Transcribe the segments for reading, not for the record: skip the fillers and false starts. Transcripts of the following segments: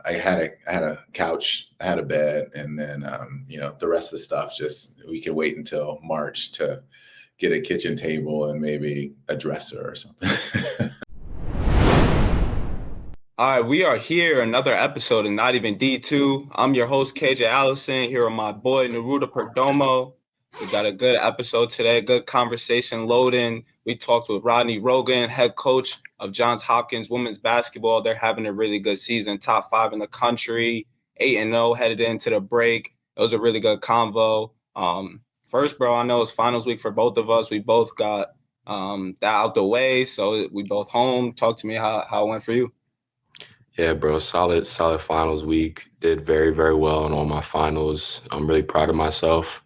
I had a couch, I had a bed, and then the rest of the stuff we can wait until March to get a kitchen table and maybe a dresser or something. All right, we are here, another episode of Not Even D2. I'm your host, KJ Allison, here with my boy, Neruda Perdomo. We got a good episode today, good conversation loading. We talked with Rodney Rogan, head coach of Johns Hopkins women's basketball. They're having a really good season, top 5 in the country, 8-0 headed into the break. It was a really good convo. First, bro, I know it's finals week for both of us. We both got that out the way, so we both home. Talk to me how it went for you. Yeah, bro, solid finals week. Did very, very well in all my finals. I'm really proud of myself.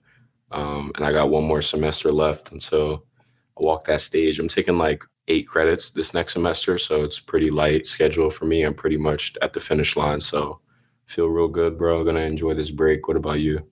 And I got one more semester left until I walk that stage. I'm taking like 8 credits this next semester, so it's pretty light schedule for me. I'm pretty much at the finish line, so feel real good, bro. Gonna enjoy this break. What about you?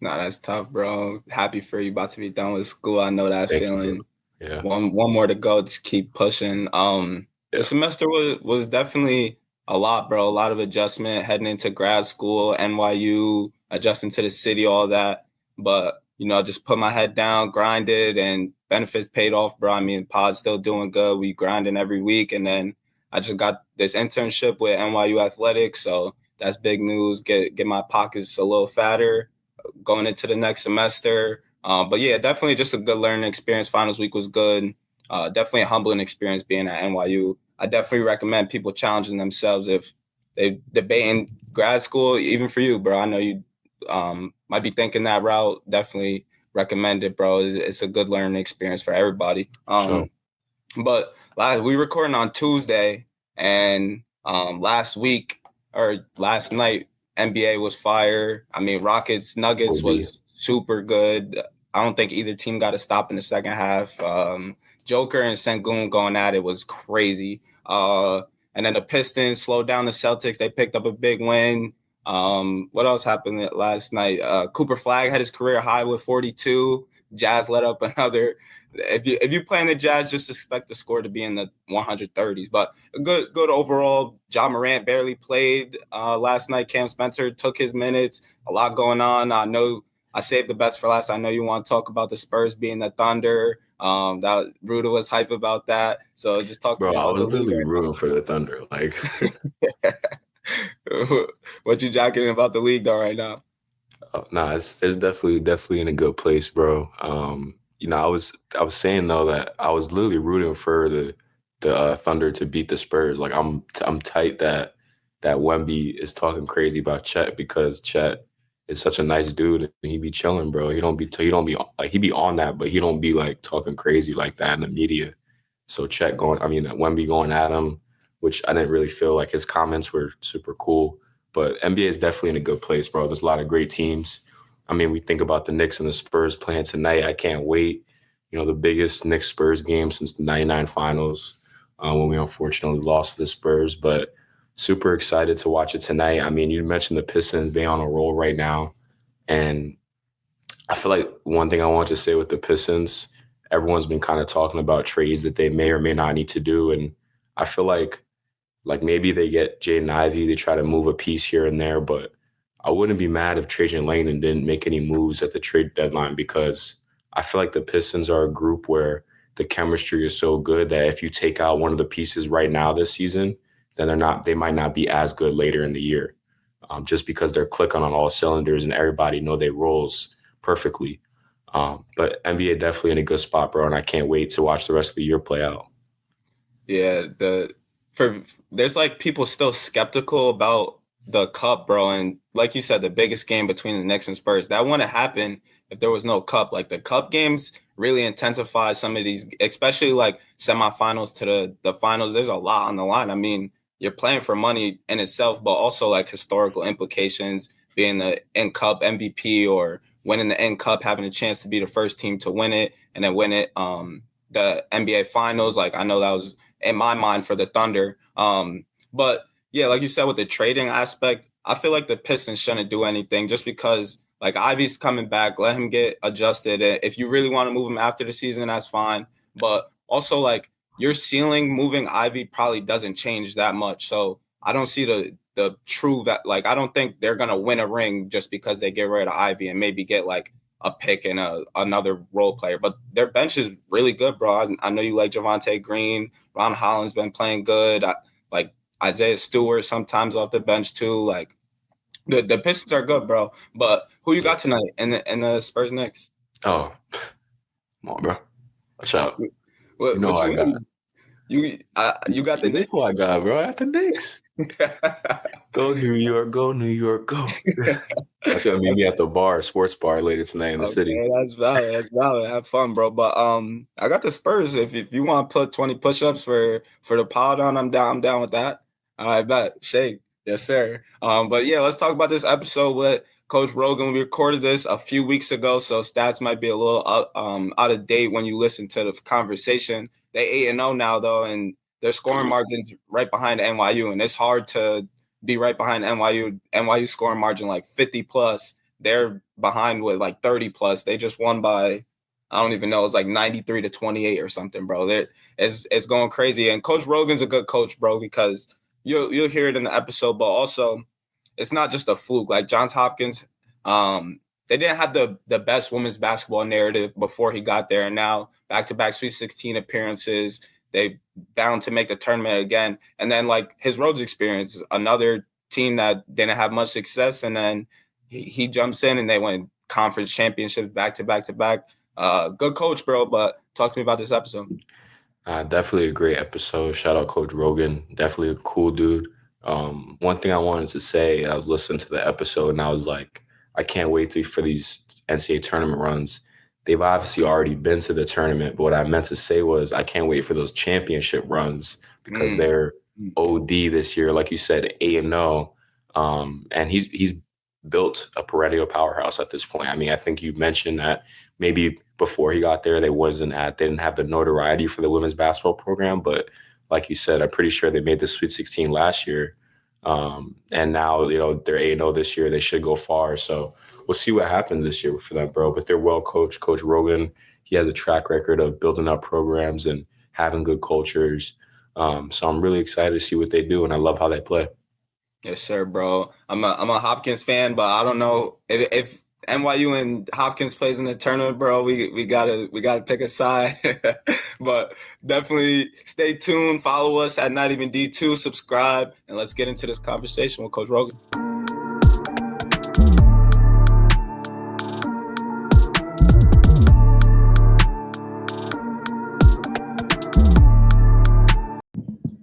Nah, that's tough, bro. Happy for you about to be done with school. I know that Thank feeling. You, yeah. One more to go. Just keep pushing. The semester was definitely a lot, bro. A lot of adjustment heading into grad school, NYU, adjusting to the city, all that. But, just put my head down, grinded, and benefits paid off, bro. I mean, pod's still doing good. We grinding every week. And then I just got this internship with NYU Athletics. So that's big news. Get my pockets a little fatter going into the next semester. But yeah, definitely just a good learning experience. Finals week was good. Definitely a humbling experience being at NYU. I definitely recommend people challenging themselves if they debating grad school, even for you, bro. I know you might be thinking that route. Definitely recommend it, bro. It's a good learning experience for everybody. Sure. But we recording on Tuesday, and last night, NBA was fire. I mean, Rockets Nuggets was super good. I don't think either team got a stop in the second half. Joker and Sengun going at it was crazy. And then the Pistons slowed down the Celtics. They picked up a big win. What else happened last night? Cooper Flagg had his career high with 42. Jazz let up another. If you play in the Jazz, just expect the score to be in the 130s. But good overall. Ja Morant barely played last night. Cam Spencer took his minutes. A lot going on. I know I saved the best for last. I know you want to talk about the Spurs being the Thunder. That Ruda was hype about that. So just talk to me about I was literally rooting for the Thunder. Like, what you jacking about the league though right now? It's definitely in a good place, bro. I was saying though that I was literally rooting for the Thunder to beat the Spurs. Like I'm tight that Wemby is talking crazy about Chet because Chet is such a nice dude and he be chilling, bro. He don't be like he be on that, but he don't be like talking crazy like that in the media. So Wemby going at him, which I didn't really feel like his comments were super cool. But NBA is definitely in a good place, bro. There's a lot of great teams. I mean, we think about the Knicks and the Spurs playing tonight. I can't wait. The biggest Knicks-Spurs game since the 99 finals when we unfortunately lost to the Spurs. But super excited to watch it tonight. I mean, you mentioned the Pistons. They on a roll right now. And I feel like one thing I want to say with the Pistons, everyone's been kind of talking about trades that they may or may not need to do. And I feel like maybe they get Jaden Ivey, they try to move a piece here and there, but I wouldn't be mad if Trajan Langdon didn't make any moves at the trade deadline because I feel like the Pistons are a group where the chemistry is so good that if you take out one of the pieces right now this season, then they might not be as good later in the year, just because they're clicking on all cylinders and everybody know their roles perfectly. But NBA definitely in a good spot, bro, and I can't wait to watch the rest of the year play out. Yeah, there's like people still skeptical about the cup, bro. And like you said, the biggest game between the Knicks and Spurs, that wouldn't happen if there was no cup. Like the cup games really intensify some of these, especially like semifinals to the finals. There's a lot on the line. I mean, you're playing for money in itself, but also like historical implications, being the N Cup MVP or winning the N Cup, having a chance to be the first team to win it and then win it. The NBA finals, like I know that was in my mind for the Thunder. But yeah, like you said, with the trading aspect, I feel like the Pistons shouldn't do anything just because like Ivy's coming back, let him get adjusted. If you really want to move him after the season, that's fine. But also like your ceiling moving Ivy probably doesn't change that much. So I don't see the the true that, like, I don't think they're gonna win a ring just because they get rid of Ivy and maybe get like a pick and another role player. But their bench is really good, bro. I know you like Javonte Green. Ron Holland's been playing good. Like Isaiah Stewart sometimes off the bench too. Like the Pistons are good, bro. But who you got tonight in the Spurs Knicks? Oh, come on, bro. Watch out. What, You know what I got. You got the You know Knicks? who I got, bro. I got the Knicks. Go New York, go New York, go. That's gonna meet me at the bar, sports bar later tonight in the city. That's valid. That's valid. Have fun, bro. But I got the Spurs. If you want to put 20 push-ups for the pod on, I'm down. I'm down with that. I bet. Shake. Yes, sir. But yeah, let's talk about this episode with Coach Rogan. We recorded this a few weeks ago, so stats might be a little out of date when you listen to the conversation. They 8-0 now though, and their scoring margin's right behind NYU, and it's hard to be right behind NYU. NYU scoring margin like 50 plus. They're behind with like 30 plus. They just won by, I don't even know, it's like 93-28 or something, bro. It's going crazy. And Coach Rogan's a good coach, bro, because you'll hear it in the episode, but also it's not just a fluke. Like Johns Hopkins, they didn't have the best women's basketball narrative before he got there, and now back-to-back Sweet 16 appearances. They bound to make the tournament again. And then like his Rhodes experience, another team that didn't have much success, and then he jumps in and they win conference championships back-to-back. Good coach, bro, but talk to me about this episode. Definitely a great episode. Shout out Coach Rogan. Definitely a cool dude. One thing I wanted to say, I was listening to the episode and I was like, I can't wait for these NCAA tournament runs. They've obviously already been to the tournament, but what I meant to say was I can't wait for those championship runs because they're OD this year. Like you said, 8-0. And he's built a perennial powerhouse at this point. I mean, I think you mentioned that maybe before he got there, they didn't have the notoriety for the women's basketball program. But like you said, I'm pretty sure they made the Sweet 16 last year. And now, they're 8-0 this year. They should go far. So we'll see what happens this year for them, bro. But they're well coached. Coach Rogan, he has a track record of building up programs and having good cultures. So I'm really excited to see what they do, and I love how they play. Yes, sir, bro. I'm a Hopkins fan, but I don't know if NYU and Hopkins plays in the tournament, bro. We gotta pick a side. But definitely stay tuned. Follow us at Not Even D2. Subscribe, and let's get into this conversation with Coach Rogan.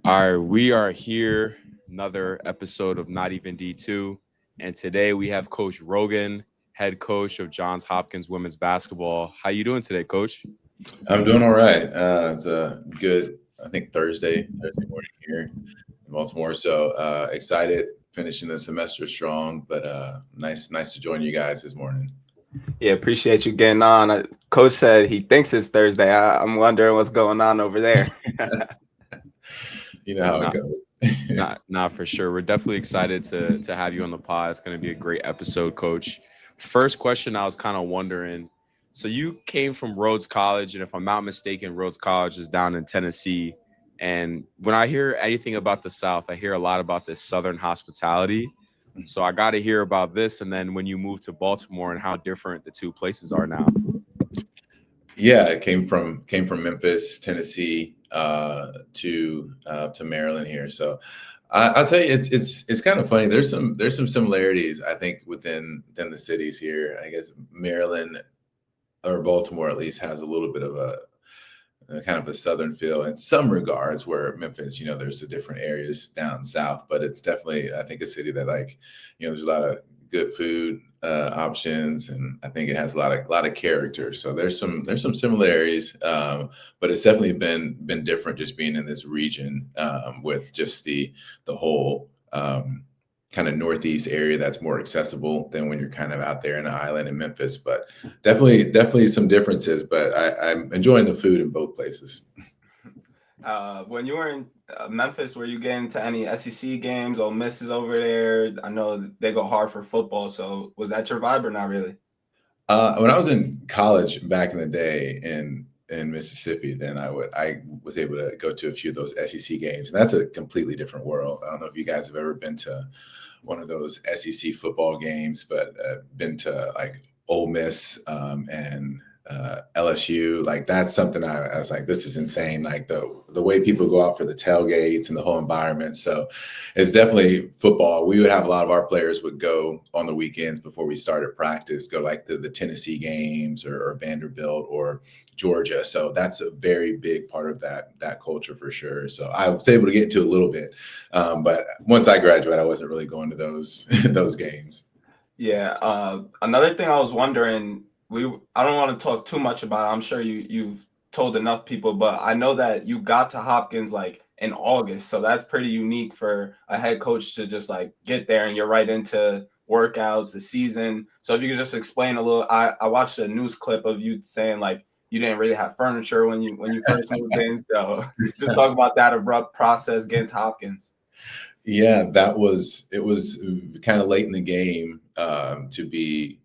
All right, we are here. Another episode of Not Even D2. And today we have Coach Rogan, head coach of Johns Hopkins women's basketball. How you doing today, Coach? I'm doing all right. It's a good, I think, Thursday morning here in Baltimore. So excited, finishing the semester strong, but nice to join you guys this morning. Yeah, appreciate you getting on. Coach said he thinks it's Thursday. I'm wondering what's going on over there. You know how it goes. Not for sure. We're definitely excited to have you on the pod. It's going to be a great episode, Coach. First question, I was kind of wondering, so you came from Rhodes College, and if I'm not mistaken, Rhodes College is down in Tennessee. And when I hear anything about the South, I hear a lot about this Southern hospitality. So I got to hear about this. And then when you moved to Baltimore and how different the two places are now. Yeah, it came from Memphis, Tennessee, to Maryland here. So I'll tell you, it's kind of funny. There's some similarities, I think, within the cities here. I guess Maryland or Baltimore at least has a little bit of a kind of a Southern feel in some regards, where Memphis, there's the different areas down south, but it's definitely, I think, a city that, like, there's a lot of good food options, and I think it has a lot of character. So there's some similarities, but it's definitely been different just being in this region, with just the whole kind of northeast area that's more accessible than when you're kind of out there in the island in Memphis. But definitely some differences. But I'm enjoying the food in both places. When you were in Memphis, were you getting to any SEC games? Ole Miss is over there. I know they go hard for football. So was that your vibe or not really? When I was in college back in the day in in Mississippi, then I was able to go to a few of those SEC games. And that's a completely different world. I don't know if you guys have ever been to one of those SEC football games, but been to like Ole Miss and LSU. Like that's something I was like, this is insane. Like the way people go out for the tailgates and the whole environment. So it's definitely football. We would have a lot of our players would go on the weekends before we started practice, go like the Tennessee games or Vanderbilt or Georgia. So that's a very big part of that culture for sure. So I was able to get into a little bit. But once I graduated, I wasn't really going to those those games. Yeah. Another thing I was wondering, I don't want to talk too much about it. I'm sure you've told enough people, but I know that you got to Hopkins like in August. So that's pretty unique for a head coach to just like get there and you're right into workouts, the season. So if you could just explain a little, I watched a news clip of you saying like you didn't really have furniture when you first moved in. So just talk about that abrupt process getting to Hopkins. Yeah, it was kind of late in the game to be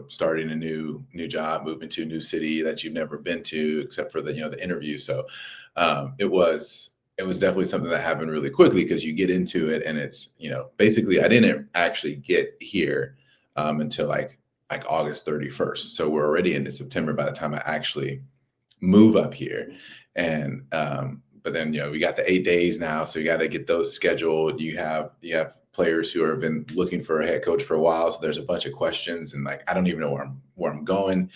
starting a new job, moving to a new city that you've never been to, except for the interview. So it was definitely something that happened really quickly because you get into it and it's, basically I didn't actually get here until like August 31st. So we're already into September by the time I actually move up here. And but then we got the 8 days now, so you got to get those scheduled. You have players who have been looking for a head coach for a while, so there's a bunch of questions, and like I don't even know where I'm going,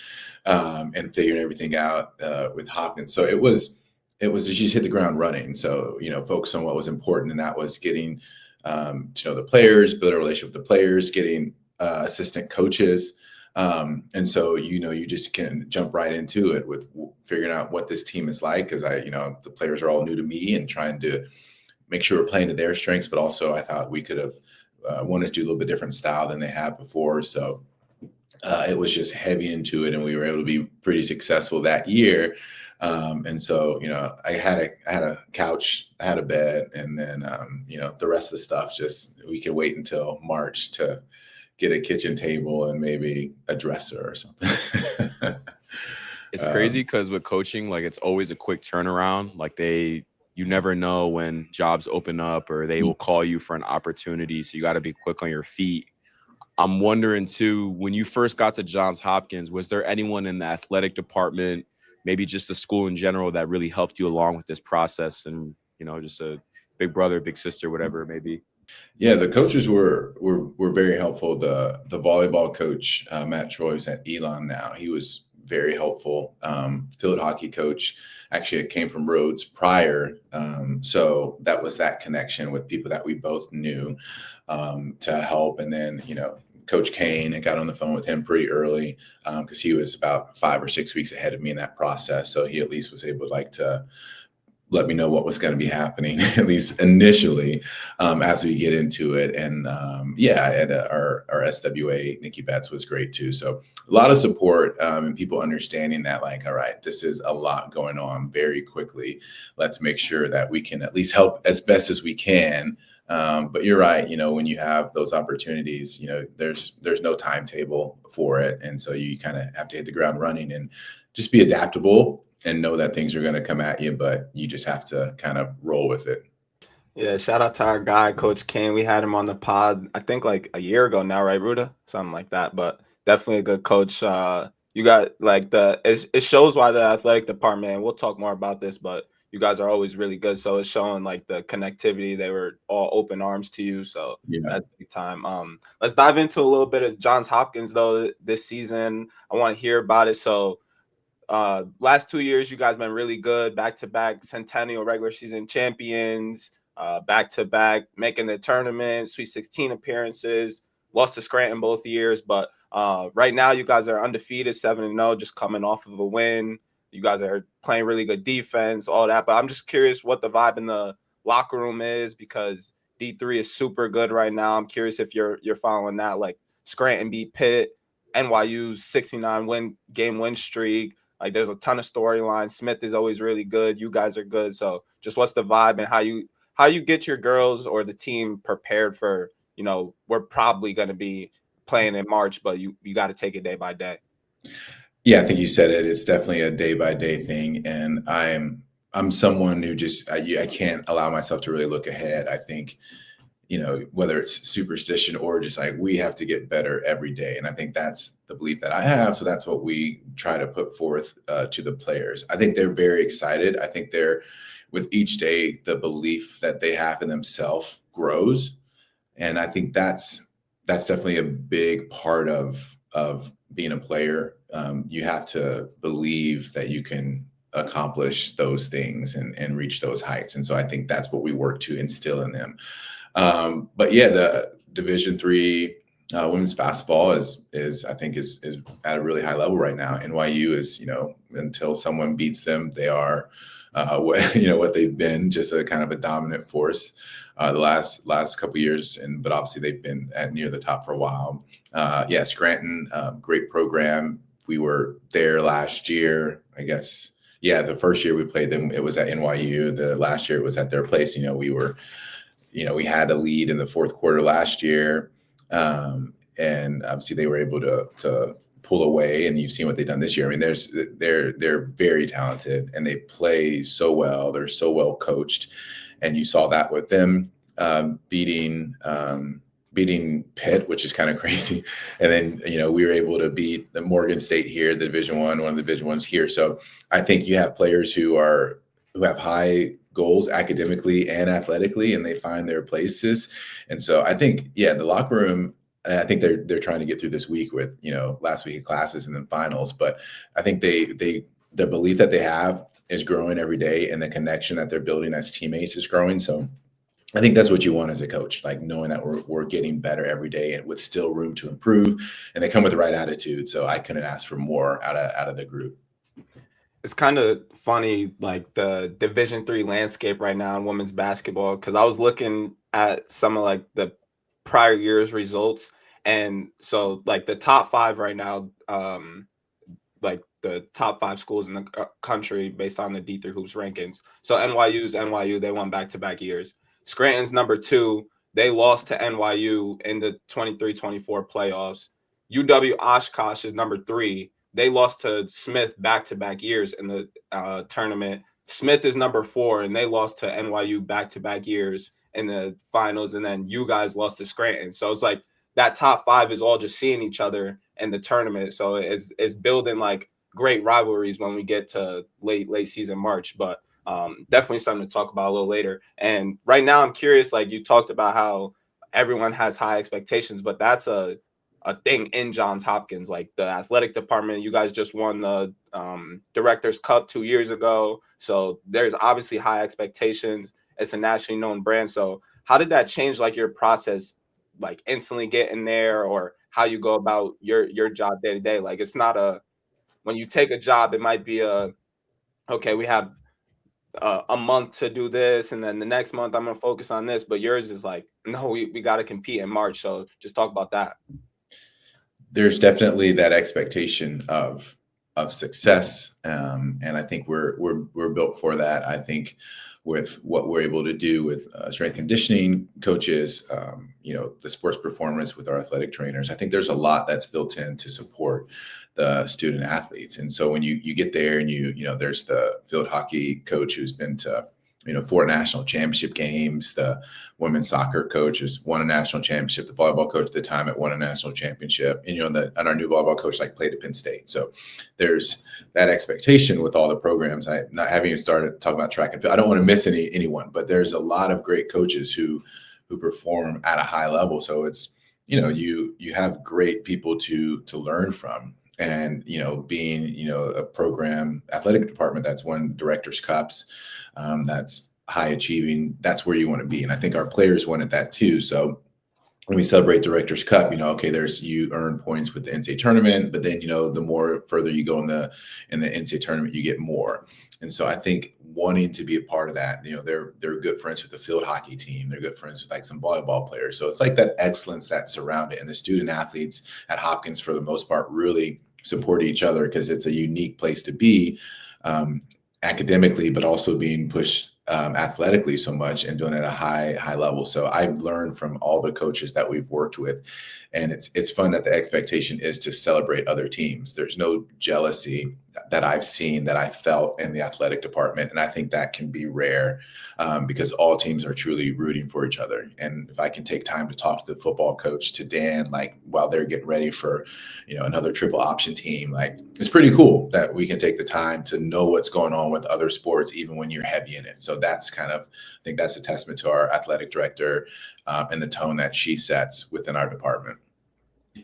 and figuring everything out with Hopkins. So it was just hit the ground running. So focus on what was important, and that was getting to know the players, build a relationship with the players, getting assistant coaches. And so, you just can jump right into it with figuring out what this team is like. Cause the players are all new to me and trying to make sure we're playing to their strengths, but also I thought we could have wanted to do a little bit different style than they had before. So it was just heavy into it and we were able to be pretty successful that year. And so, I had a couch, I had a bed, and then, the rest of the stuff, just, we could wait until March to get a kitchen table and maybe a dresser or something. It's crazy because with coaching, like it's always a quick turnaround. Like you never know when jobs open up or they will call you for an opportunity. So you got to be quick on your feet. I'm wondering too, when you first got to Johns Hopkins, was there anyone in the athletic department, maybe just the school in general, that really helped you along with this process? And, just a big brother, big sister, whatever it may be. Yeah, the coaches were very helpful. The volleyball coach, Matt Troy's at Elon now. He was very helpful. Field hockey coach, actually it came from Rhodes prior. So that was that connection with people that we both knew to help. And then, Coach Kane, I got on the phone with him pretty early because he was about 5 or 6 weeks ahead of me in that process. So he at least was able to let me know what was going to be happening, at least initially, as we get into it. And our SWA, Nikki Betts, was great too. So a lot of support and people understanding that, like, all right, this is a lot going on very quickly. Let's make sure that we can at least help as best as we can. But you're right, when you have those opportunities, there's no timetable for it. And so you kind of have to hit the ground running and just be adaptable and know that things are going to come at you, but you just have to kind of roll with it. Yeah, shout out to our guy, Coach Kane. We had him on the pod, I think like a year ago now, right, Ruda? Something like that, but definitely a good coach. You got like it shows why the athletic department, and we'll talk more about this, but you guys are always really good. So it's showing like the connectivity. They were all open arms to you. So yeah, that's big time. Let's dive into a little bit of Johns Hopkins though this season. I want to hear about it. So last 2 years, you guys been really good, back-to-back Centennial regular season champions, back-to-back making the tournament, Sweet 16 appearances, lost to Scranton both years, but right now you guys are undefeated, 7-0, just coming off of a win. You guys are playing really good defense, all that, but I'm just curious what the vibe in the locker room is because D3 is super good right now. I'm curious if you're following that, like Scranton beat Pitt, NYU's 69 game win streak. Like there's a ton of storylines. Smith is always really good. You guys are good. So just what's the vibe and how you get your girls or the team prepared for, we're probably going to be playing in March, but you got to take it day by day. Yeah, I think you said it. It's definitely a day by day thing, and I'm someone who just I can't allow myself to really look ahead. I think, whether it's superstition or just like we have to get better every day. And I think that's the belief that I have. So that's what we try to put forth to the players. I think they're very excited. I think with each day, the belief that they have in themselves grows. And I think that's definitely a big part of being a player. You have to believe that you can accomplish those things and reach those heights. And so I think that's what we work to instill in them. But yeah, the Division III women's basketball is I think is at a really high level right now. NYU is, until someone beats them, they are what they've been, just a kind of a dominant force the last couple of years, but obviously they've been at near the top for a while. Scranton, great program. We were there last year, I guess. Yeah, the first year we played them, it was at NYU. The last year it was at their place. We had a lead in the fourth quarter last year, and obviously they were able to pull away. And you've seen what they've done this year. I mean, they're very talented and they play so well. They're so well coached, and you saw that with them beating Pitt, which is kind of crazy. And then we were able to beat the Morgan State here, the Division I, one of the Division I's here. So I think you have players who have high goals academically and athletically, and they find their places. And so I think, the locker room, I think they're trying to get through this week with, last week of classes and then finals. But I think the belief that they have is growing every day, and the connection that they're building as teammates is growing. So I think that's what you want as a coach, like knowing that we're getting better every day and with still room to improve, and they come with the right attitude. So I couldn't ask for more out of the group. It's kind of funny, like the Division III landscape right now in women's basketball, because I was looking at some of like the prior year's results. And so like the top 5 right now, like the top 5 schools in the country based on the D3 Hoops rankings. So NYU's NYU, they won back-to-back years. Scranton's number 2. They lost to NYU in the 23-24 playoffs. UW Oshkosh is number 3. They lost to Smith back-to-back years in the tournament. Smith is number 4, and they lost to NYU back-to-back years in the finals. And then you guys lost to Scranton. So it's like that top 5 is all just seeing each other in the tournament. So it's building like great rivalries when we get to late season March. But definitely something to talk about a little later. And right now I'm curious, like you talked about how everyone has high expectations, but that's a thing in Johns Hopkins, like the athletic department. You guys just won the Directors Cup 2 years ago. So there's obviously high expectations. It's a nationally known brand. So how did that change like your process, like instantly getting there, or how you go about your job day to day? Like it's not when you take a job, it might be okay, we have a month to do this, and then the next month I'm going to focus on this. But yours is like, no, we got to compete in March. So just talk about that. There's definitely that expectation of success, and I think we're built for that. I think with what we're able to do with strength conditioning coaches, the sports performance with our athletic trainers, I think there's a lot that's built in to support the student athletes. And so when you get there and there's the field hockey coach who's been to 4 national championship games. The women's soccer coach has won a national championship. The volleyball coach at the time won a national championship. And and our new volleyball coach played at Penn State. So there's that expectation with all the programs. I haven't even started talking about track and field. I don't want to miss anyone, but there's a lot of great coaches who perform at a high level. So it's you have great people to learn from. And being a program athletic department that's won Directors Cups, that's high achieving, that's where you want to be. And I think our players wanted that too. So when we celebrate Directors Cup, you earn points with the NCAA tournament, but then the more further you go in the NCAA tournament, you get more. And so I think wanting to be a part of that, they're good friends with the field hockey team. They're good friends with like some volleyball players. So it's like that excellence that's surrounded, and the student athletes at Hopkins for the most part really support each other because it's a unique place to be academically, but also being pushed athletically so much and doing it at a high level. So I've learned from all the coaches that we've worked with, and it's fun that the expectation is to celebrate other teams. There's no jealousy that I've seen that I felt in the athletic department, and I think that can be rare because all teams are truly rooting for each other. And if I can take time to talk to the football coach, to Dan, like while they're getting ready for, another triple option team, like it's pretty cool that we can take the time to know what's going on with other sports, even when you're heavy in it. So that's I think that's a testament to our athletic director and the tone that she sets within our department.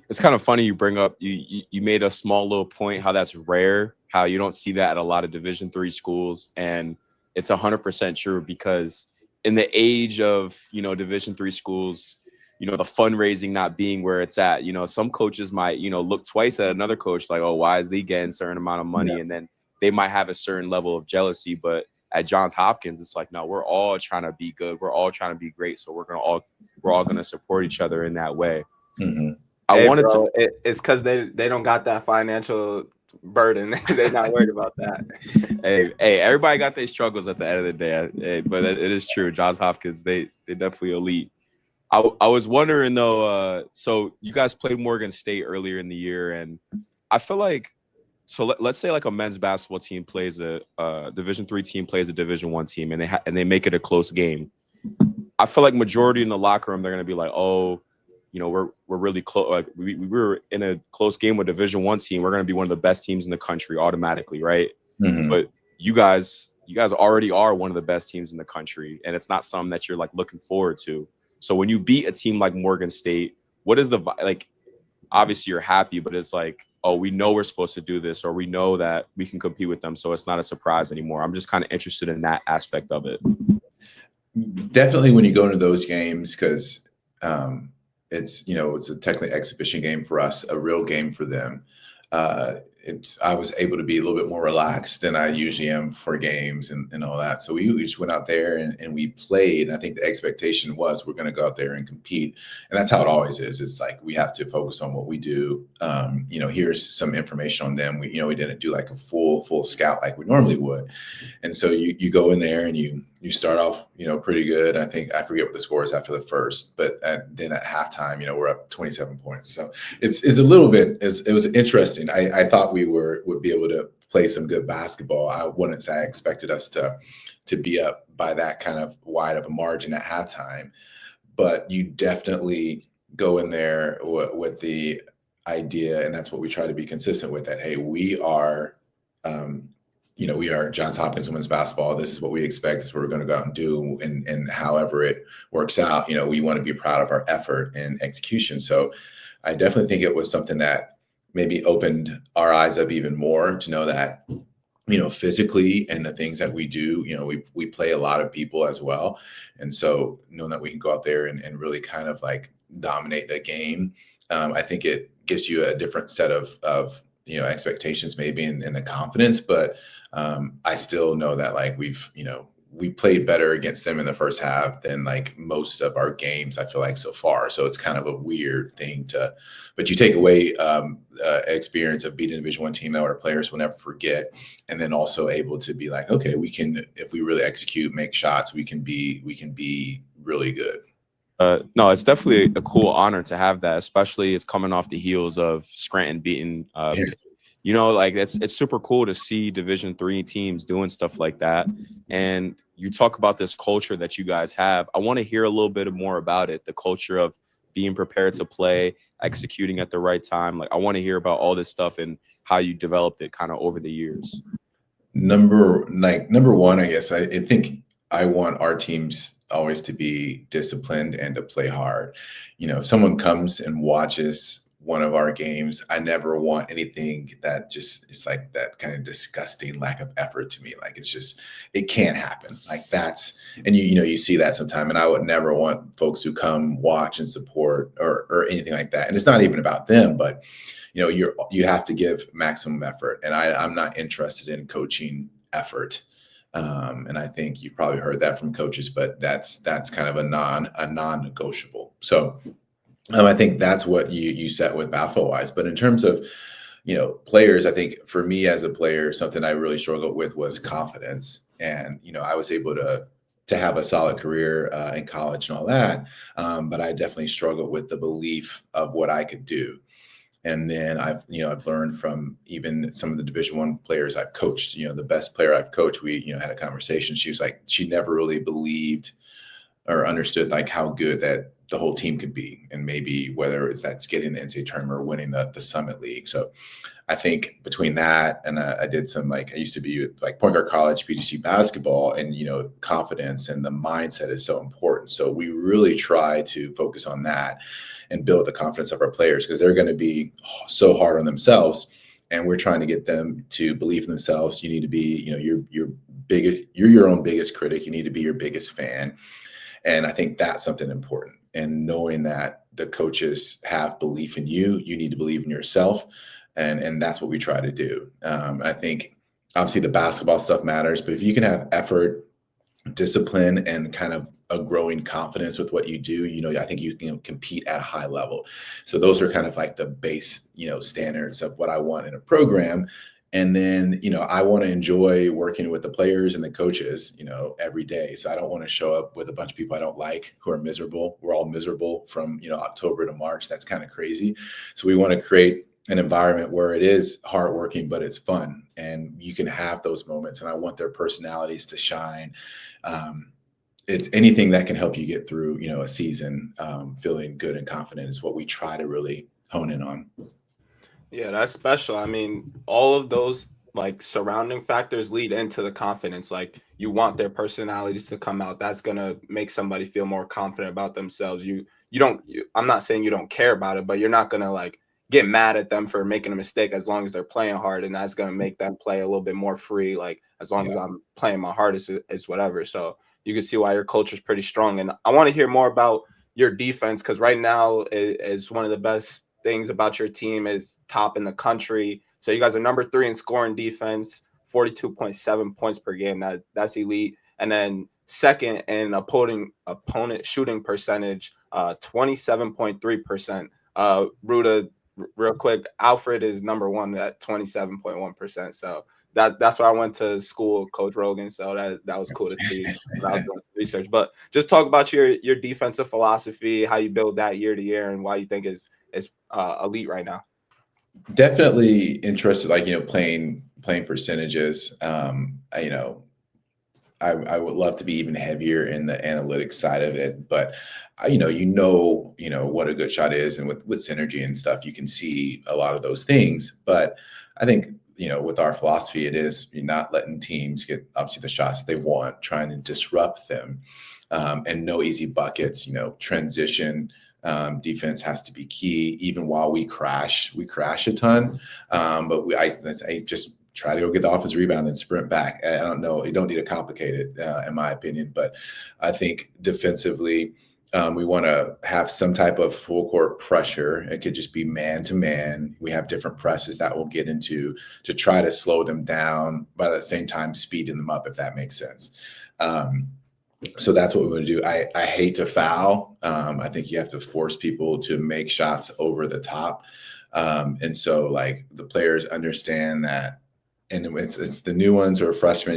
It's kind of funny you bring up, you made a small little point, how that's rare, how you don't see that at a lot of Division III schools. And it's 100% true, because in the age of, Division III schools, the fundraising not being where it's at, some coaches might, look twice at another coach like, oh, why is he getting a certain amount of money? Yeah. And then they might have a certain level of jealousy. But at Johns Hopkins, it's like, no, we're all trying to be good. We're all trying to be great. So we're all going to support each other in that way. Mm-hmm. It's because they don't got that financial burden. They're not worried about that. Hey, everybody got their struggles at the end of the day. But it is true. Johns Hopkins, they definitely elite. I was wondering though. So you guys played Morgan State earlier in the year, and I feel like, so let's say like a men's basketball team plays a Division III team plays a Division I team, and they make it a close game. I feel like majority in the locker room, they're gonna be like, oh, we're really close. Like we were in a close game with Division I team. We're going to be one of the best teams in the country automatically, right? Mm-hmm. But you guys already are one of the best teams in the country, and it's not something that you're like looking forward to. So when you beat a team like Morgan State, what is the like? Obviously, you're happy, but it's like, oh, we know we're supposed to do this, or we know that we can compete with them, so it's not a surprise anymore. I'm just kind of interested in that aspect of it. Definitely, when you go into those games, because it's a technically exhibition game for us, a real game for them. I was able to be a little bit more relaxed than I usually am for games and all that. So we just went out there and we played. And I think the expectation was we're going to go out there and compete. And that's how it always is. It's like we have to focus on what we do. Here's some information on them. We didn't do like a full scout like we normally would. And so you go in there and you start off, pretty good. I forget what the score is after the first, but then at halftime, we're up 27 points. So it's a little bit, it was interesting. I thought we would be able to play some good basketball. I wouldn't say I expected us to be up by that kind of wide of a margin at halftime, but you definitely go in there with the idea, and that's what we try to be consistent with, that, hey, we are, we are Johns Hopkins women's basketball. This is what we expect. This is what we're going to go out and do. And however it works out, we want to be proud of our effort and execution. So I definitely think it was something that maybe opened our eyes up even more to know that, physically and the things that we do, we play a lot of people as well. And so knowing that we can go out there and really kind of like dominate a game, I think it gives you a different set of expectations maybe and the confidence. But I still know that like we played better against them in the first half than like most of our games, I feel like, so far. So it's kind of a weird thing but you take away experience of beating a Division I team that our players will never forget. And then also able to be like, okay, we can, if we really execute, make shots, we can be really good. No, it's definitely a cool honor to have that, especially it's coming off the heels of Scranton beating, Yes. Like it's super cool to see Division III teams doing stuff like that. And you talk about this culture that you guys have. I want to hear a little bit more about it, the culture of being prepared to play, executing at the right time. Like I want to hear about all this stuff and how you developed it kind of over the years. Number one, I guess, I think I want our teams always to be disciplined and to play hard. If someone comes and watches one of our games, I never want anything that just is like that kind of disgusting lack of effort to me. Like it can't happen. Like and you see that sometime. And I would never want folks who come watch and support or anything like that. And it's not even about them, but you have to give maximum effort. And I'm not interested in coaching effort. And I think you probably heard that from coaches, but that's kind of a non-negotiable. So I think that's what you set with basketball wise. But in terms of, players, I think for me as a player, something I really struggled with was confidence. And, I was able to have a solid career in college and all that. But I definitely struggled with the belief of what I could do. And then I've learned from even some of the Division I players I've coached. The best player I've coached, we, had a conversation. She was like, she never really believed or understood like how good that the whole team could be, and maybe whether it's that's getting the NCAA tournament or winning the Summit League. So I think between that and I did some, I used to be with point guard college, PGC basketball, and, confidence and the mindset is so important. So we really try to focus on that and build the confidence of our players, because they're going to be so hard on themselves. And we're trying to get them to believe in themselves. You need to be, you're your own biggest critic. You need to be your biggest fan. And I think that's something important. And knowing that the coaches have belief in you, you need to believe in yourself. And that's what we try to do. I think obviously the basketball stuff matters, but if you can have effort, discipline, and kind of a growing confidence with what you do, I think you can compete at a high level. So those are kind of like the base, standards of what I want in a program. And then, I want to enjoy working with the players and the coaches, every day. So I don't want to show up with a bunch of people I don't like who are miserable. We're all miserable from, October to March. That's kind of crazy. So we want to create an environment where it is hardworking, but it's fun, and you can have those moments. And I want their personalities to shine. It's anything that can help you get through, a season, feeling good and confident is what we try to really hone in on. Yeah, that's special. I mean, all of those surrounding factors lead into the confidence. Like, you want their personalities to come out. That's gonna make somebody feel more confident about themselves. I'm not saying you don't care about it, but you're not gonna get mad at them for making a mistake as long as they're playing hard, and that's gonna make them play a little bit more free. As long as I'm playing my hardest, it's whatever. So you can see why your culture is pretty strong. And I want to hear more about your defense, because right now is one of the best things about your team is top in the country. So you guys are number 3 in scoring defense, 42.7 points per game. That's elite. And then second in opponent shooting percentage, 27.3%. Ruda, real quick, Alfred is number 1 at 27.1%. So that's why I went to school, Coach Rogan. So that was cool to see when I was doing some research. But just talk about your defensive philosophy, how you build that year to year, and why you think is elite right now. Definitely interested, playing percentages. I would love to be even heavier in the analytics side of it, but what a good shot is, and with synergy and stuff, you can see a lot of those things. But I think with our philosophy, it is you're not letting teams get obviously the shots they want, trying to disrupt them, and no easy buckets. Transition defense has to be key. Even while we crash a ton, but I just try to go get the offensive rebound and sprint back. I don't know. You don't need to complicate it, in my opinion. But I think defensively, we want to have some type of full court pressure. It could just be man to man. We have different presses that we'll get into to try to slow them down, but at the same time, speeding them up, if that makes sense. So that's what we want to do. I hate to foul. I think you have to force people to make shots over the top. And so the players understand that. And it's the new ones or freshmen,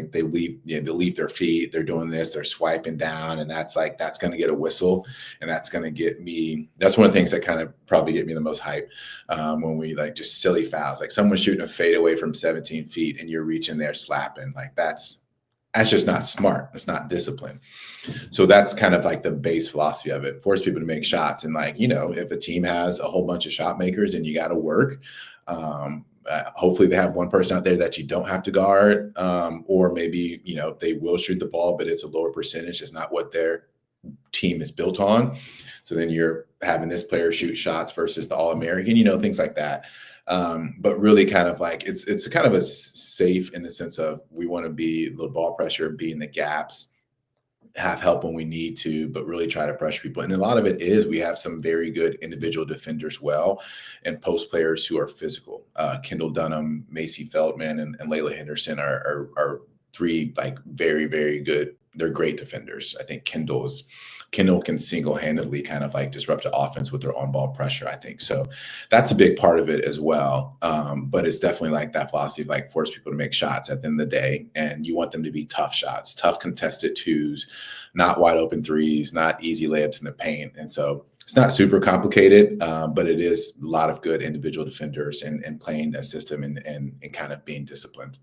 they leave their feet. They're doing this. They're swiping down, and that's going to get a whistle, and that's going to get me. That's one of the things that kind of probably get me the most hype when we just silly fouls, someone shooting a fade away from 17 feet, and you're reaching there slapping. That's just not smart. It's not discipline. So that's kind of the base philosophy of it. Force people to make shots, and if a team has a whole bunch of shot makers and you got to work. Hopefully they have one person out there that you don't have to guard, or maybe, they will shoot the ball, but it's a lower percentage. It's not what their team is built on. So then you're having this player shoot shots versus the All-American, things like that. But really kind of it's kind of a safe in the sense of we want to be a little ball pressure, be in the gaps, have help when we need to, but really try to pressure people. And a lot of it is we have some very good individual defenders and post players who are physical. Kendall Dunham, Macy Feldman, and Layla Henderson are 3 very, very good. They're great defenders. I think Kendall's Kendall can single-handedly kind of like disrupt the offense with their on-ball pressure, I think. So that's a big part of it as well. But it's definitely like that philosophy of like force people to make shots at the end of the day. And you want them to be tough shots, tough contested twos, not wide open threes, not easy layups in the paint. And so it's not super complicated, but it is a lot of good individual defenders and playing that system and kind of being disciplined.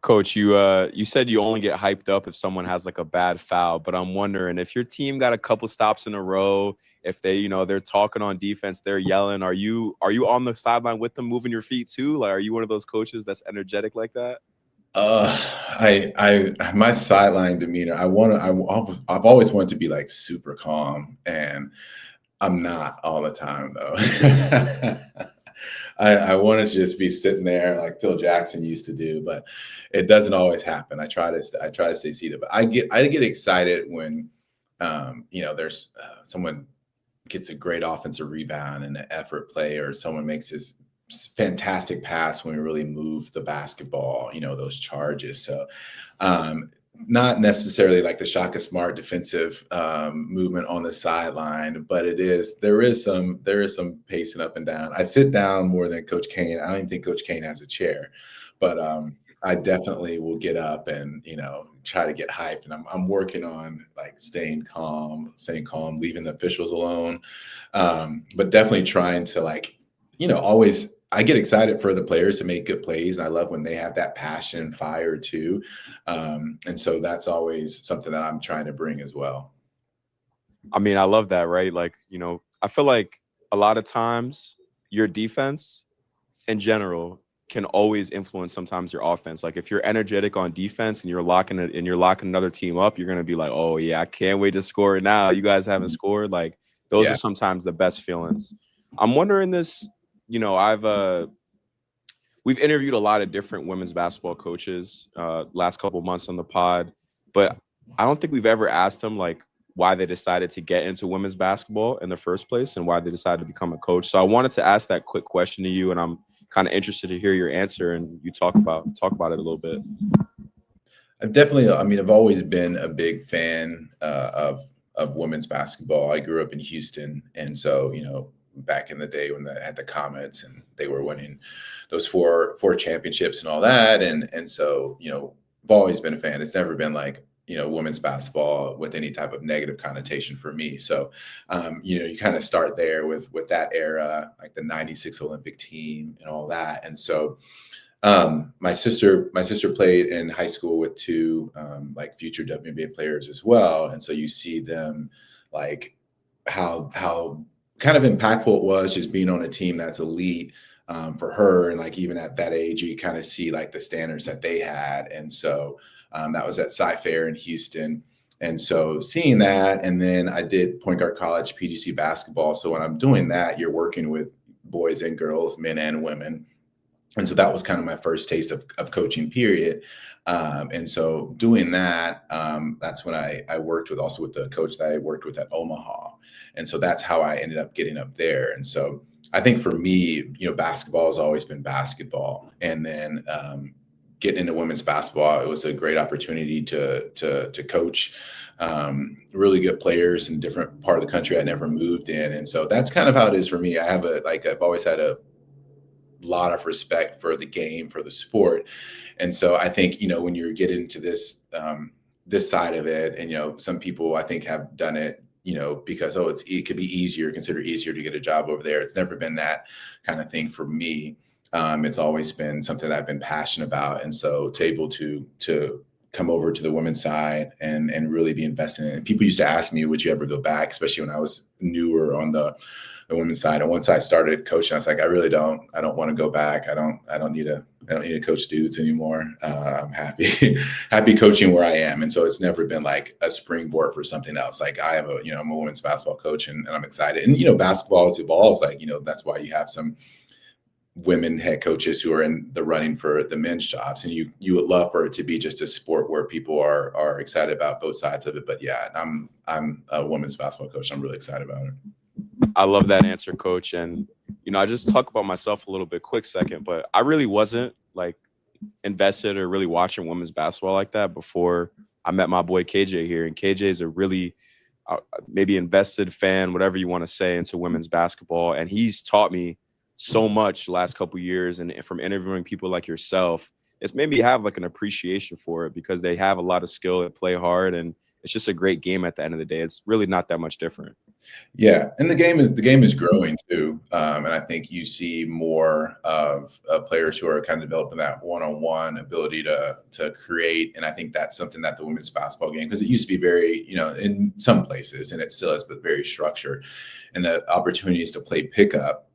Coach, you said you only get hyped up if someone has like a bad foul, but I'm wondering if your team got a couple stops in a row, if they, they're talking on defense, they're yelling, are you on the sideline with them moving your feet too? Like, are you one of those coaches that's energetic like that? My sideline demeanor, I've always wanted to be like super calm, and I'm not all the time though. I want to just be sitting there like Phil Jackson used to do, but it doesn't always happen. I try to stay seated, but I get excited when there's someone gets a great offensive rebound and an effort play, or someone makes this fantastic pass when we really move the basketball, those charges. So not necessarily like the Shaka Smart defensive movement on the sideline, but there is some pacing up and down. I sit down more than Coach Kane. I don't even think Coach Kane has a chair, but I definitely will get up and try to get hyped. And I'm working on like staying calm, leaving the officials alone, but definitely trying to like always. I get excited for the players to make good plays, and I love when they have that passion and fire too. And so that's always something that I'm trying to bring as well. I mean, I love that, right? Like, I feel like a lot of times your defense in general can always influence sometimes your offense. Like if you're energetic on defense and you're locking another team up, you're going to be like, oh yeah, I can't wait to score it now. You guys haven't scored. Like those are sometimes the best feelings. I'm wondering this, we've interviewed a lot of different women's basketball coaches last couple of months on the pod, but I don't think we've ever asked them like why they decided to get into women's basketball in the first place and why they decided to become a coach. So I wanted to ask that quick question to you, and I'm kind of interested to hear your answer and you talk about it a little bit. I've always been a big fan of women's basketball. I grew up in Houston, and so back in the day when they had the Comets and they were winning those four championships and all that. And so, I've always been a fan. It's never been like, women's basketball with any type of negative connotation for me. So, you kind of start there with that era, like the 96 Olympic team and all that. And so, my sister played in high school with two, like future WNBA players as well. And so you see them like how kind of impactful it was just being on a team that's elite for her. And like, even at that age, you kind of see like the standards that they had. And so that was at Sci-Fair in Houston. And so seeing that, and then I did Point Guard College PGC basketball. So when I'm doing that, you're working with boys and girls, men and women. And so that was kind of my first taste of coaching, period. And so doing that, that's when I worked with the coach that I worked with at Omaha. And so that's how I ended up getting up there. And so I think for me, basketball has always been basketball. And then getting into women's basketball, it was a great opportunity to coach really good players in a different part of the country I never moved in. And so that's kind of how it is for me. I've always had a lot of respect for the game, for the sport. And so I think, when you get into this side of it, and, some people I think have done it, because, it could be considered easier to get a job over there. It's never been that kind of thing for me. It's always been something that I've been passionate about. And so to able to come over to the women's side and really be invested in it. People used to ask me, would you ever go back, especially when I was newer on the women's side. And once I started coaching, I was like, I don't want to go back. I don't need to coach dudes anymore. I'm happy coaching where I am. And so it's never been like a springboard for something else. Like I'm a women's basketball coach and I'm excited. And, basketball evolves. Like, that's why you have some women head coaches who are in the running for the men's jobs. And you would love for it to be just a sport where people are excited about both sides of it. But yeah, I'm a women's basketball coach. I'm really excited about it. I love that answer, Coach. And, I just talk about myself a little bit, quick second, but I really wasn't like invested or really watching women's basketball like that before I met my boy KJ here. And KJ is a really maybe invested fan, whatever you want to say, into women's basketball. And he's taught me so much the last couple of years. And from interviewing people like yourself, it's made me have like an appreciation for it because they have a lot of skill, they play hard, and it's just a great game at the end of the day. It's really not that much different. Yeah, and the game is growing too, and I think you see more of players who are kind of developing that one-on-one ability to create, and I think that's something that the women's basketball game, because it used to be very, in some places, and it still is, but very structured, and the opportunities to play pickup,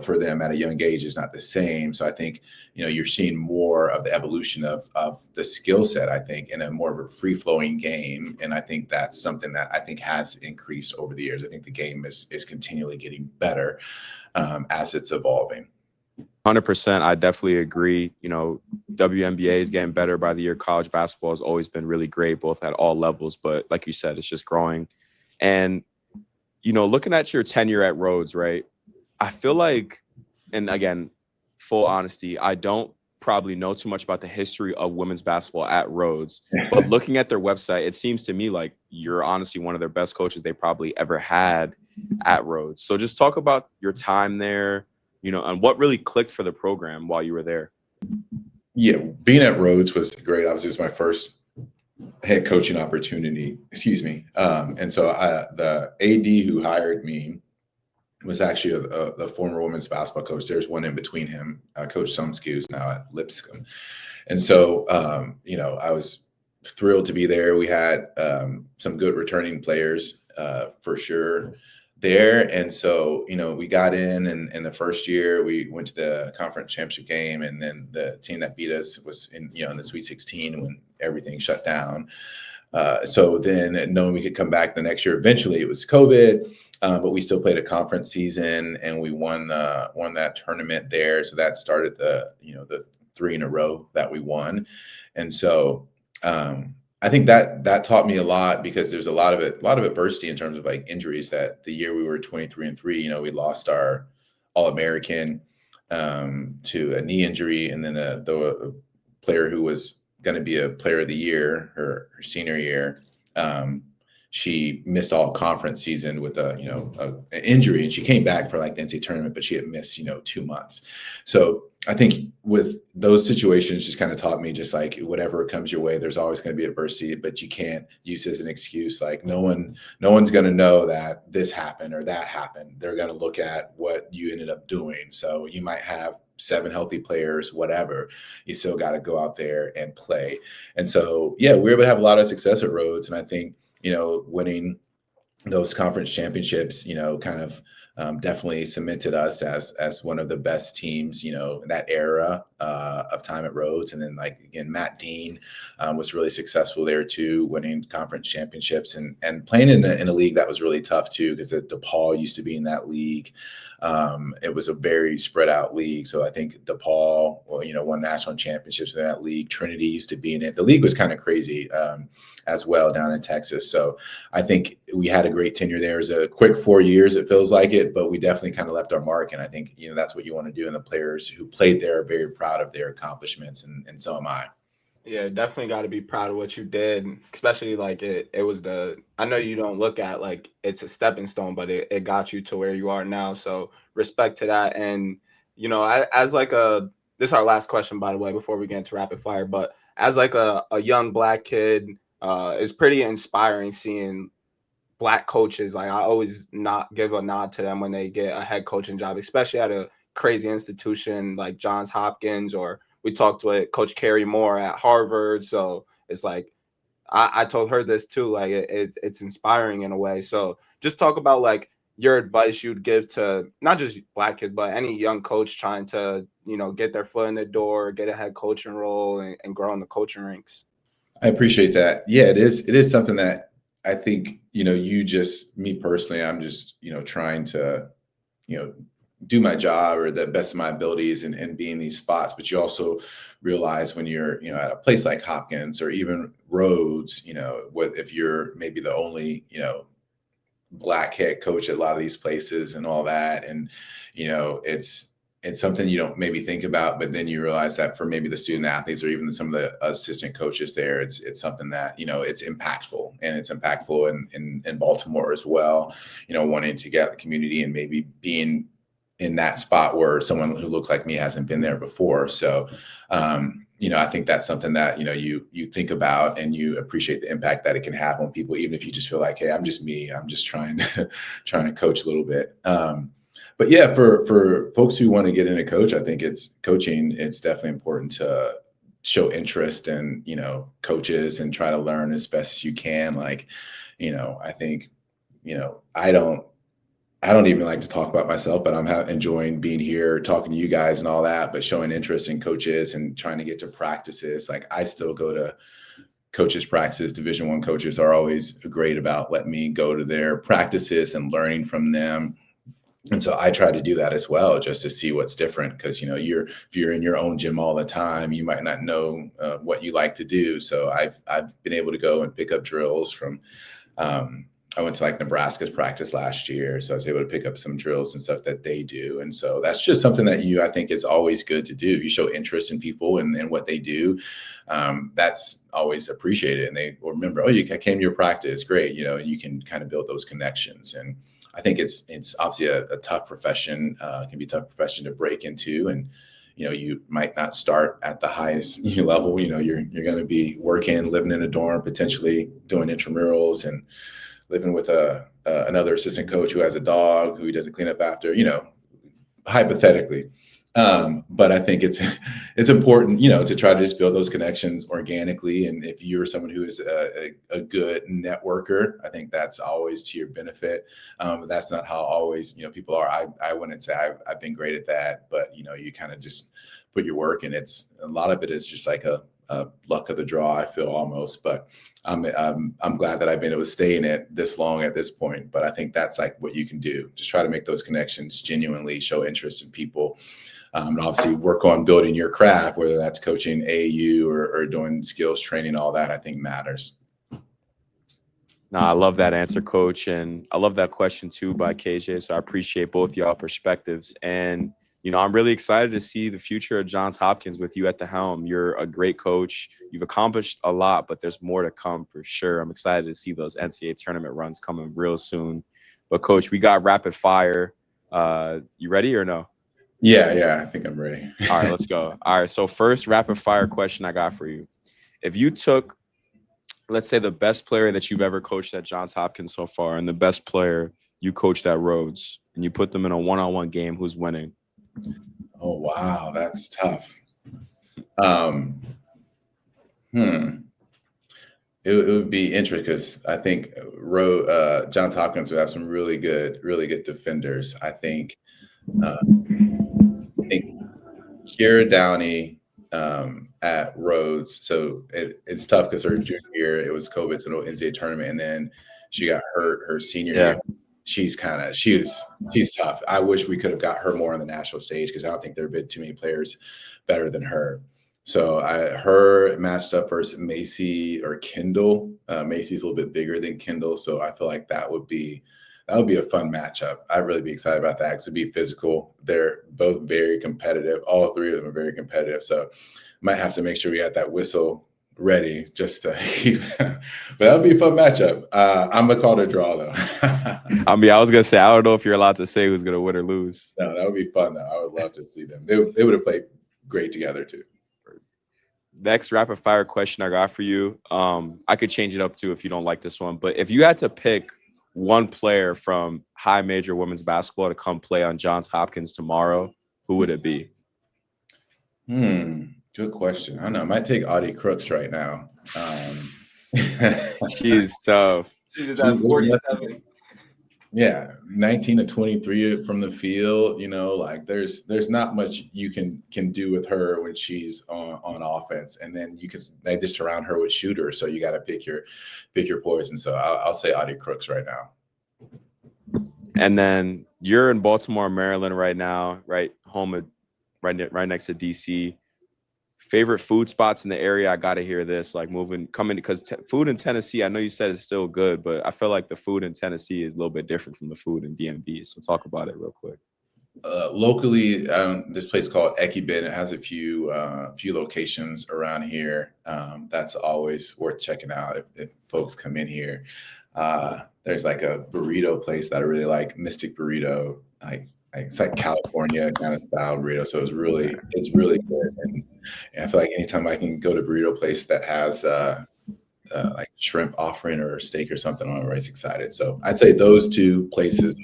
for them at a young age is not the same. So I think, you're seeing more of the evolution of the skill set, I think, in a more of a free flowing game. And I think that's something that I think has increased over the years. I think the game is continually getting better as it's evolving. 100%. I definitely agree. WNBA is getting better by the year. College basketball has always been really great, both at all levels. But like you said, it's just growing. And, looking at your tenure at Rhodes, right? I feel like, and again, full honesty, I don't probably know too much about the history of women's basketball at Rhodes, but looking at their website, it seems to me like you're honestly one of their best coaches they probably ever had at Rhodes. So just talk about your time there, and what really clicked for the program while you were there. Yeah, being at Rhodes was great. Obviously, it was my first head coaching opportunity, and so the AD who hired me was actually the former women's basketball coach. There's one in between him, Coach Sumsky, who's now at Lipscomb. And so, I was thrilled to be there. We had some good returning players for sure there. And so, we got in, and the first year we went to the conference championship game, and then the team that beat us was in the Sweet 16 when everything shut down. So then knowing we could come back the next year, eventually it was COVID, but we still played a conference season, and we won that tournament there. So that started the 3 in a row that we won. And so I think that taught me a lot, because there's a lot of adversity in terms of like injuries. That the year we were 23-3, we lost our All-American to a knee injury, and then the player who was going to be a player of the year, her senior year, she missed all conference season with an injury, and she came back for like the NCAA tournament, but she had missed 2 months. So I think with those situations just kind of taught me, just like whatever comes your way, there's always going to be adversity, but you can't use it as an excuse. Like no one's going to know that this happened or that happened. They're going to look at what you ended up doing. So you might have 7 healthy players, whatever, you still got to go out there and play. And so, yeah, we were able to have a lot of success at Rhodes. And I think, winning those conference championships, kind of definitely cemented us as one of the best teams, in that era of time at Rhodes. And then, like, again, Matt Dean was really successful there too, winning conference championships and playing in a league that was really tough too, because the DePaul used to be in that league. It was a very spread out league. So I think DePaul, won national championships in that league. Trinity used to be in it. The league was kind of crazy as well down in Texas. So I think we had a great tenure there. It was a quick 4 years, it feels like it, but we definitely kind of left our mark. And I think, that's what you want to do. And the players who played there are very proud of their accomplishments. And so am I. Yeah, definitely got to be proud of what you did, especially like it was I know you don't look at like it's a stepping stone, but it got you to where you are now. So respect to that. And, as like this is our last question, by the way, before we get into rapid fire, but as like a young Black kid, it's pretty inspiring seeing Black coaches. Like I always give a nod to them when they get a head coaching job, especially at a crazy institution like Johns Hopkins, or we talked with Coach Carrie Moore at Harvard. So it's like, I told her this too, like it's inspiring in a way. So just talk about like your advice you'd give to not just Black kids, but any young coach trying to, get their foot in the door, get a head coaching role and grow in the coaching ranks. I appreciate that. Yeah, it is something that I think, me personally, I'm just, trying to, do my job or the best of my abilities and be in these spots. But you also realize when you're, at a place like Hopkins or even Rhodes, if you're maybe the only, Black head coach at a lot of these places and all that. And, it's something you don't maybe think about, but then you realize that for maybe the student athletes or even some of the assistant coaches there, it's something that, it's impactful, and it's impactful in Baltimore as well, wanting to get the community and maybe being in that spot where someone who looks like me hasn't been there before. So, I think that's something that, you think about, and you appreciate the impact that it can have on people, even if you just feel like, hey, I'm just me. I'm just trying to coach a little bit. But yeah, for folks who want to get into coach, I think it's definitely important to show interest in, coaches, and try to learn as best as you can. Like, I think, I don't even like to talk about myself, but I'm enjoying being here, talking to you guys and all that, but showing interest in coaches and trying to get to practices. Like, I still go to coaches practices. Division I coaches are always great about letting me go to their practices and learning from them. And so I try to do that as well, just to see what's different. Because, if you're in your own gym all the time, you might not know what you like to do. So I've been able to go and pick up drills from, I went to like Nebraska's practice last year. So I was able to pick up some drills and stuff that they do. And so that's just something that I think it's always good to do. You show interest in people and what they do. That's always appreciated. And they will remember, oh, I came to your practice. Great. You can kind of build those connections. And I think it's obviously a tough profession. It can be a tough profession to break into. And, you might not start at the highest level. You're going to be working, living in a dorm, potentially doing intramurals, and living with another assistant coach who has a dog who he doesn't clean up after, hypothetically. But I think it's important, to try to just build those connections organically. And if you're someone who is a good networker, I think that's always to your benefit. But that's not how always, people are. I wouldn't say I've been great at that, but, you kind of just put your work in. A lot of it is just like a luck of the draw, I feel, almost. But I'm glad that I've been able to stay in it this long at this point. But I think that's like what you can do. Just try to make those connections, genuinely show interest in people. And obviously work on building your craft, whether that's coaching AAU or doing skills training, all that I think matters. No, I love that answer, Coach. And I love that question too by KJ. So I appreciate both y'all perspectives. And, I'm really excited to see the future of Johns Hopkins with you at the helm. You're a great coach. You've accomplished a lot, but there's more to come for sure. I'm excited to see those NCAA tournament runs coming real soon. But Coach, we got rapid fire. You ready or no? Yeah, I think I'm ready. All right, let's go. All right, so first rapid fire question I got for you. If you took, let's say, the best player that you've ever coached at Johns Hopkins so far and the best player you coached at Rhodes, and you put them in a one-on-one game, who's winning? Oh, wow, that's tough. It would be interesting because I think Johns Hopkins would have some really good defenders. I think Kiera Downey at Rhodes. So it's tough because her junior year, it was COVID, so no NCAA tournament, and then she got hurt her senior year. She's tough. I wish we could have got her more on the national stage because I don't think there have been too many players better than her. So her matched up versus Macy or Kendall. Macy's a little bit bigger than Kendall, so I feel like that would be a fun matchup. I'd really be excited about that because it'd be physical. They're both very competitive. All three of them are very competitive. So might have to make sure we got that whistle ready just to keep. But that would be a fun matchup. I'm gonna call it a draw though. I was gonna say I don't know if you're allowed to say who's gonna win or lose. No, that would be fun though. I would love to see them. They would have played great together too. Next rapid fire question I got for you. I could change it up too if you don't like this one, but if you had to pick one player from high major women's basketball to come play on Johns Hopkins tomorrow, who would it be? Good question. I don't know. I might take Audie Crooks right now. She's tough. She just has 47. Yeah, 19 to 23 from the field. Like there's not much you can do with her when she's on offense, and then they just surround her with shooters. So you got to pick your poison. So I'll say Audie Crooks right now. And then you're in Baltimore, Maryland right now, right right next to DC. Favorite food spots in the area? I got to hear this. Like coming because food in Tennessee, I know you said it's still good, but I feel like the food in Tennessee is a little bit different from the food in DMV. So talk about it real quick. Locally, this place called Ekibin. It has a few locations around here. That's always worth checking out if folks come in here. There's like a burrito place that I really like, Mystic Burrito. It's like California kind of style burrito, so it's really good. And I feel like anytime I can go to a burrito place that has like shrimp offering or steak or something, I'm always excited. So I'd say those two places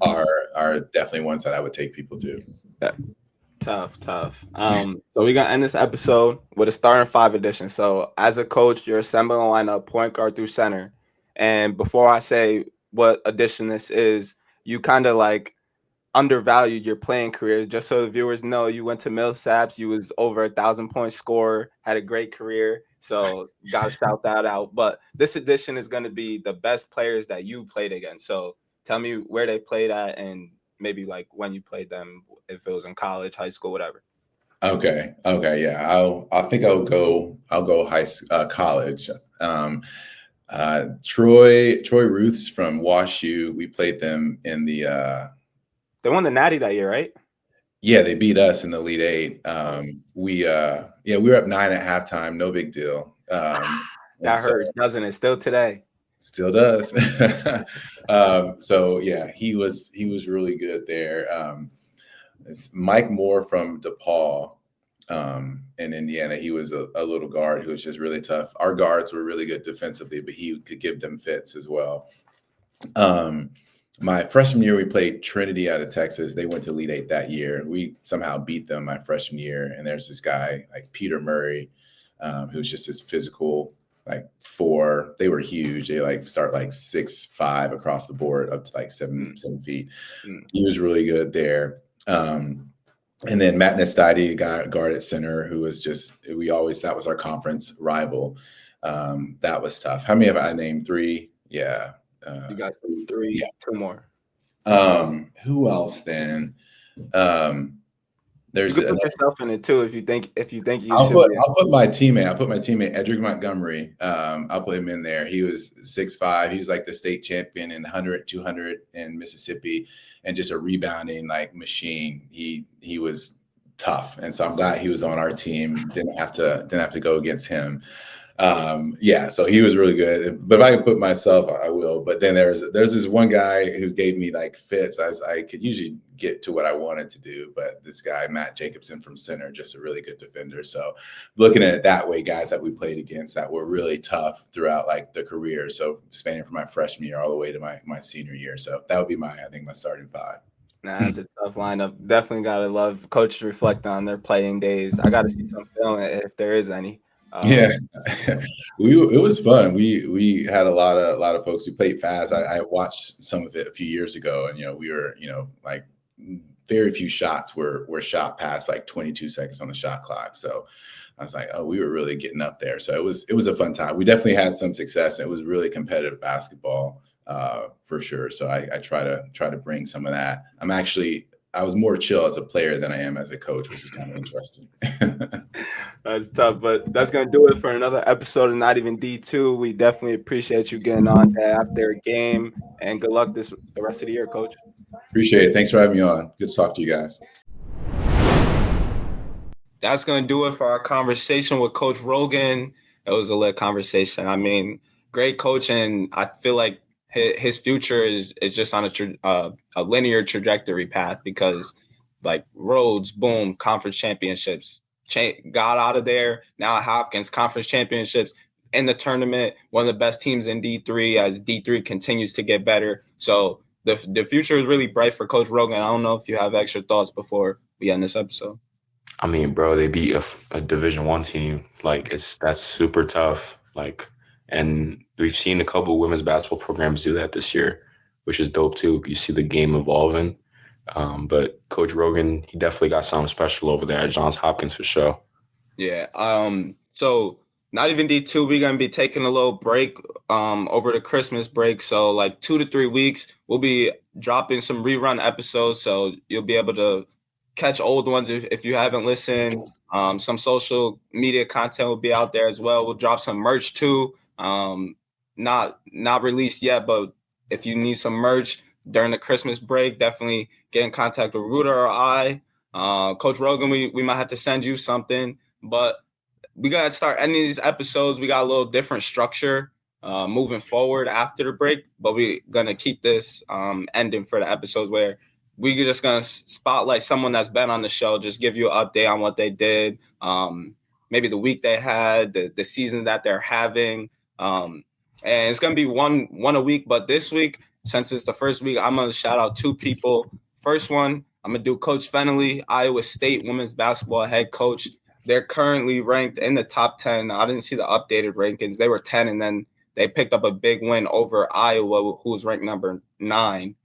are definitely ones that I would take people to. Yeah. Tough. So we're gonna end this episode with a starting five edition. So as a coach, you're assembling a lineup, point guard through center. And before I say what edition this is, you kind of like undervalued your playing career. Just so the viewers know, you went to Millsaps, you was over 1,000-point scorer, had a great career. So gotta shout that out. But this edition is gonna be the best players that you played against. So tell me where they played at and maybe like when you played them, if it was in college, high school, whatever. Okay, yeah. I think I'll go college. Troy Ruths from WashU. We played them in the. They won the Natty that year, right? Yeah, they beat us in the Elite Eight. We were up 9 at halftime. No big deal. That hurt, doesn't it? Still today. Still does. So yeah, he was really good there. It's Mike Moore from DePaul in Indiana. He was a little guard who was just really tough. Our guards were really good defensively, but he could give them fits as well. My freshman year, we played Trinity out of Texas. They went to Elite Eight that year. We somehow beat them my freshman year. And there's this guy like Peter Murray, who's just this physical, like 4. They were huge. They like start like 6'5" across the board up to like 7 feet. He was really good there. And then Matt Nestidi, guard at center, who was just that was our conference rival. That was tough. How many have I named? 3? Yeah. You got 3, yeah. 2 more. Who else then? There's you can put yourself in it too if you think you I'll should. Put my teammate Edric Montgomery. I'll put him in there. He was 6'5". He was like the state champion in 100, 200 in Mississippi, and just a rebounding like machine. He was tough, and so I'm glad he was on our team. Didn't have to go against him. So he was really good. But if I could put myself, I will. But then there's this one guy who gave me like fits. I could usually get to what I wanted to do, but this guy Matt Jacobson from center, just a really good defender. So looking at it that way, guys that we played against that were really tough throughout like the career. So spanning from my freshman year all the way to my senior year. So that would be my starting 5. Nah, that's a tough lineup. Definitely gotta love coaches reflect on their playing days. I gotta see some film if there is any. It was fun. We had a lot of folks who played fast. I watched some of it a few years ago, and we were like very few shots were shot past like 22 seconds on the shot clock. So I was like, oh, we were really getting up there. So it was a fun time. We definitely had some success. It was really competitive basketball for sure. So I try to bring some of that. I was more chill as a player than I am as a coach, which is kind of interesting. That's tough, but that's going to do it for another episode of Not Even D2. We definitely appreciate you getting on after a game, and good luck the rest of the year, Coach. Appreciate it. Thanks for having me on. Good to talk to you guys. That's going to do it for our conversation with Coach Rogan. It was a lit conversation. I mean, great coach, and I feel like his future is just on a linear trajectory path, because like Rhodes, boom, conference championships, got out of there. Now at Hopkins, conference championships in the tournament, one of the best teams in D3 as D3 continues to get better. So the future is really bright for Coach Rogan. I don't know if you have extra thoughts before we end this episode. I mean, bro, they beat a Division I team. Like that's super tough. Like, and we've seen a couple of women's basketball programs do that this year, which is dope too. You see the game evolving. But Coach Rogan, he definitely got something special over there at Johns Hopkins for sure. Yeah. So Not Even D2, we're gonna be taking a little break over the Christmas break. So like 2 to 3 weeks, we'll be dropping some rerun episodes. So you'll be able to catch old ones if you haven't listened. Some social media content will be out there as well. We'll drop some merch too. Not released yet, but if you need some merch, during the Christmas break, definitely get in contact with Ruta or I. Coach Rogan, we might have to send you something, but we got to start ending these episodes. We got a little different structure moving forward after the break, but we're going to keep this ending for the episodes where we're just going to spotlight someone that's been on the show, just give you an update on what they did, maybe the week they had, the season that they're having. And it's going to be one a week, but this week, since it's the first week, I'm going to shout out 2 people. First one, I'm going to do Coach Fennelly, Iowa State women's basketball head coach. They're currently ranked in the top 10. I didn't see the updated rankings. They were 10, and then they picked up a big win over Iowa, who was ranked number 9.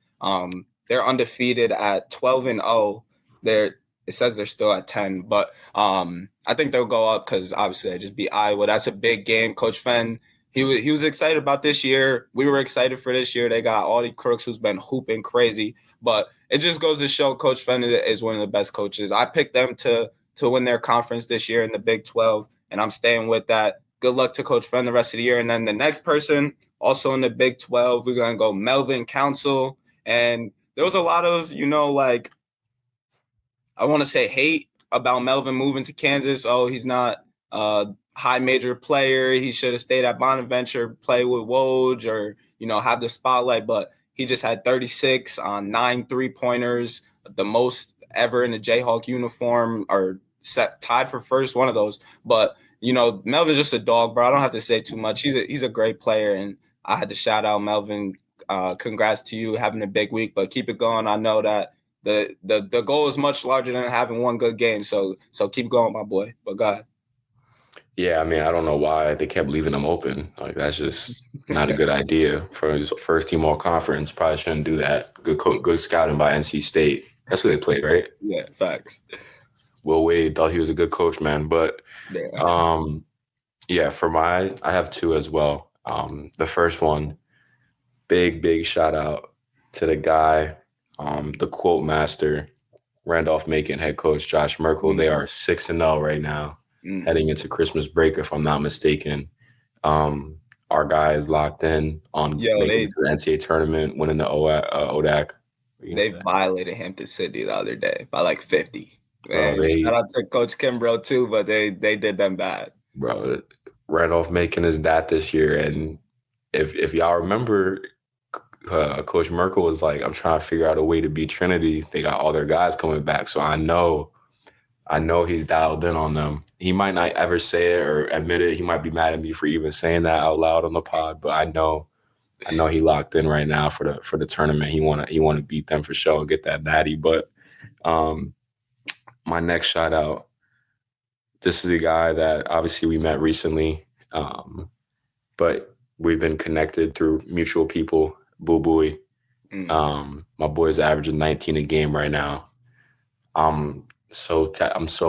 They're undefeated at 12-0. It says they're still at 10, but I think they'll go up because obviously they just beat Iowa. That's a big game. Coach Fenn, he was excited about this year. We were excited for this year. They got Audie Crooks, who's been hooping crazy, but it just goes to show Coach Fenn is one of the best coaches. I picked them to win their conference this year in the Big 12, and I'm staying with that. Good luck to Coach Fenn the rest of the year. And then the next person, also in the Big 12, we're going to go Melvin Council. And there was a lot of, I want to say hate about Melvin moving to Kansas. Oh, he's not a high major player. He should have stayed at Bonaventure, play with Woj, or, have the spotlight. But he just had 36 on 9 3-pointers, the most ever in a Jayhawk uniform, or tied for first, one of those. But, Melvin's just a dog, bro. I don't have to say too much. He's a great player, and I had to shout out Melvin. Congrats to you having a big week, but keep it going. I know that the goal is much larger than having one good game. So keep going, my boy. But God. Yeah, I mean, I don't know why they kept leaving him open. Like, that's just not a good idea for his first team all conference. Probably shouldn't do that. Good scouting by NC State. That's who they played, right? Yeah, facts. Will Wade thought he was a good coach, man. But yeah, I have 2 as well. The first one, big shout out to the guy, the quote master, Randolph-Macon head coach Josh Merkel. They are 6-0 right now, heading into Christmas break, if I'm not mistaken. Our guy is locked in on making it to the NCAA tournament, winning the ODAC. They violated Hampton City the other day by like 50. Man, shout out to Coach Kimbrough too, but they did them bad. Bro, Randolph-Macon is that this year, and if y'all remember, Coach Merkel was like, I'm trying to figure out a way to beat Trinity. They got all their guys coming back, so I know he's dialed in on them. He might not ever say it or admit it. He might be mad at me for even saying that out loud on the pod, but I know he locked in right now for the tournament. He want to beat them for sure and get that natty. But my next shout out, this is a guy that obviously we met recently, but we've been connected through mutual people. Boo Booey. My boy's averaging 19 a game right now. I'm so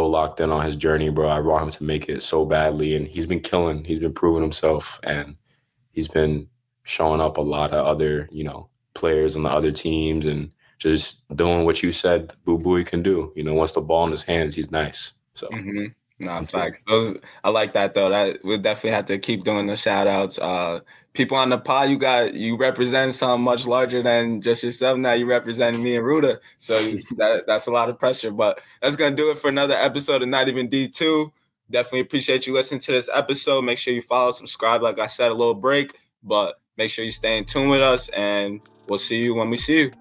locked in on his journey, bro. I want him to make it so badly, and he's been killing. He's been proving himself, and he's been showing up a lot of other, players on the other teams, and just doing what you said Boo Booey can do. Once the ball in his hands, he's nice. So. Nah, facts. I like that though. That we definitely have to keep doing the shout outs. People on the pod, you represent something much larger than just yourself. Now you representing me and Ruta. So that's a lot of pressure. But that's gonna do it for another episode of Not Even D2. Definitely appreciate you listening to this episode. Make sure you follow, subscribe. Like I said, a little break, but make sure you stay in tune with us, and we'll see you when we see you.